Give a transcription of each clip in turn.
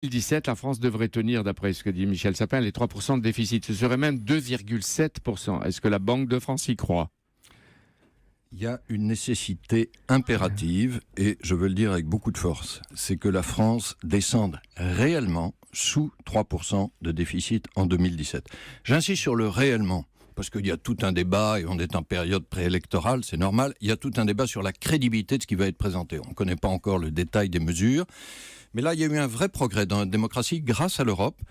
2017, la France devrait tenir, d'après ce que dit Michel Sapin, les 3% de déficit. Ce serait même 2,7%. Est-ce que la Banque de France y croit ? Il y a une nécessité impérative, et je veux le dire avec beaucoup de force, c'est que la France descende réellement sous 3% de déficit en 2017. J'insiste sur le réellement, parce qu'il y a tout un débat, et on est en période préélectorale, c'est normal, il y a tout un débat sur la crédibilité de ce qui va être présenté. On ne connaît pas encore le détail des mesures, mais là, il y a eu un vrai progrès dans notre démocratie grâce à l'Europe.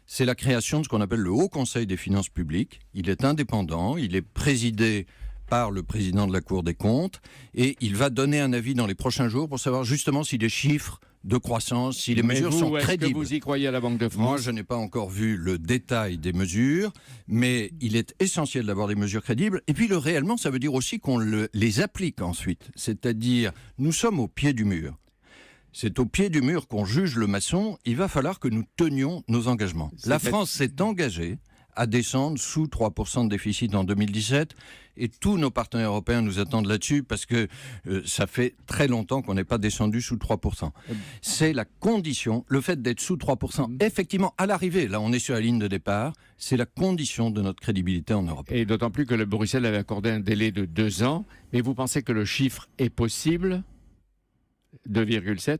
C'est la création de ce qu'on appelle le Haut Conseil des finances publiques. Il est indépendant, il est présidé par le président de la Cour des comptes, et il va donner un avis dans les prochains jours pour savoir justement si les chiffres de croissance, si les mesures sont crédibles. Est-ce que vous y croyez à la Banque de France ? Moi, je n'ai pas encore vu le détail des mesures, mais il est essentiel d'avoir des mesures crédibles. Et puis, le réellement, ça veut dire aussi qu'on les applique ensuite. C'est-à-dire, nous sommes au pied du mur. C'est au pied du mur qu'on juge le maçon. Il va falloir que nous tenions nos engagements. La France s'est engagée à descendre sous 3% de déficit en 2017, et tous nos partenaires européens nous attendent là-dessus, parce que ça fait très longtemps qu'on n'est pas descendu sous 3%. C'est la condition, le fait d'être sous 3%, effectivement, à l'arrivée, là on est sur la ligne de départ, c'est la condition de notre crédibilité en Europe. Et d'autant plus que le Bruxelles avait accordé un délai de 2 ans, mais vous pensez que le chiffre est possible ? 2,7 ?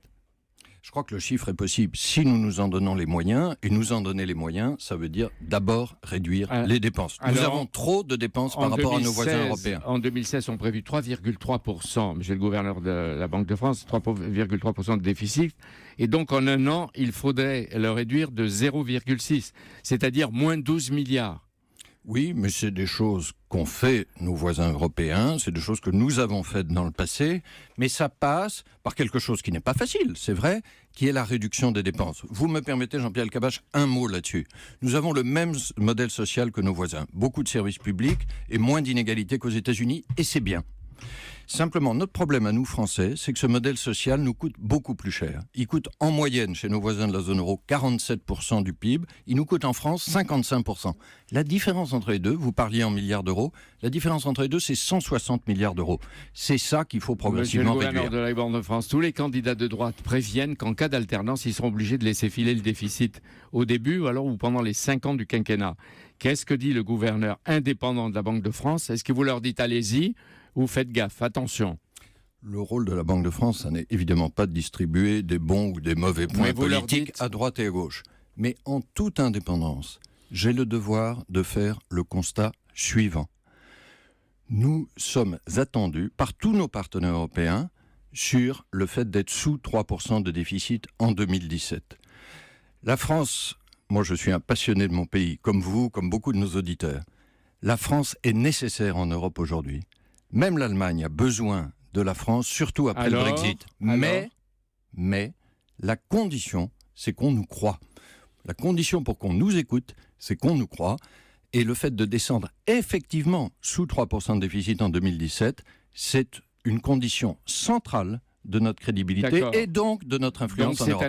Je crois que le chiffre est possible si nous nous en donnons les moyens. Et nous en donner les moyens, ça veut dire d'abord réduire les dépenses. Nous avons trop de dépenses par rapport à nos voisins européens. En 2016, on prévu 3,3%, monsieur le gouverneur de la Banque de France, 3,3% de déficit. Et donc, en un an, il faudrait le réduire de 0,6, c'est-à-dire moins 12 milliards. Oui, mais c'est des choses qu'ont fait nos voisins européens, c'est des choses que nous avons faites dans le passé, mais ça passe par quelque chose qui n'est pas facile, c'est vrai, qui est la réduction des dépenses. Vous me permettez, Jean-Pierre Elkabbach, un mot là-dessus. Nous avons le même modèle social que nos voisins, beaucoup de services publics et moins d'inégalités qu'aux États-Unis, et c'est bien. Simplement, notre problème à nous, Français, c'est que ce modèle social nous coûte beaucoup plus cher. Il coûte en moyenne, chez nos voisins de la zone euro, 47% du PIB. Il nous coûte en France 55%. La différence entre les deux, vous parliez en milliards d'euros, la différence entre les deux, c'est 160 milliards d'euros. C'est ça qu'il faut progressivement réduire. Monsieur le gouverneur de la Banque de France, tous les candidats de droite préviennent qu'en cas d'alternance, ils seront obligés de laisser filer le déficit au début ou alors ou pendant les 5 ans du quinquennat. Qu'est-ce que dit le gouverneur indépendant de la Banque de France ? Est-ce que vous leur dites allez-y ? Ou faites gaffe, attention. Le rôle de la Banque de France, ça n'est évidemment pas de distribuer des bons ou des mauvais points politiques à droite et à gauche. Mais en toute indépendance, j'ai le devoir de faire le constat suivant. Nous sommes attendus par tous nos partenaires européens sur le fait d'être sous 3% de déficit en 2017. La France, moi je suis un passionné de mon pays, comme vous, comme beaucoup de nos auditeurs. La France est nécessaire en Europe aujourd'hui. Même l'Allemagne a besoin de la France, surtout après le Brexit. Mais la condition, c'est qu'on nous croit. La condition pour qu'on nous écoute, c'est qu'on nous croit. Et le fait de descendre effectivement sous 3% de déficit en 2017, c'est une condition centrale de notre crédibilité et donc de notre influence en Europe.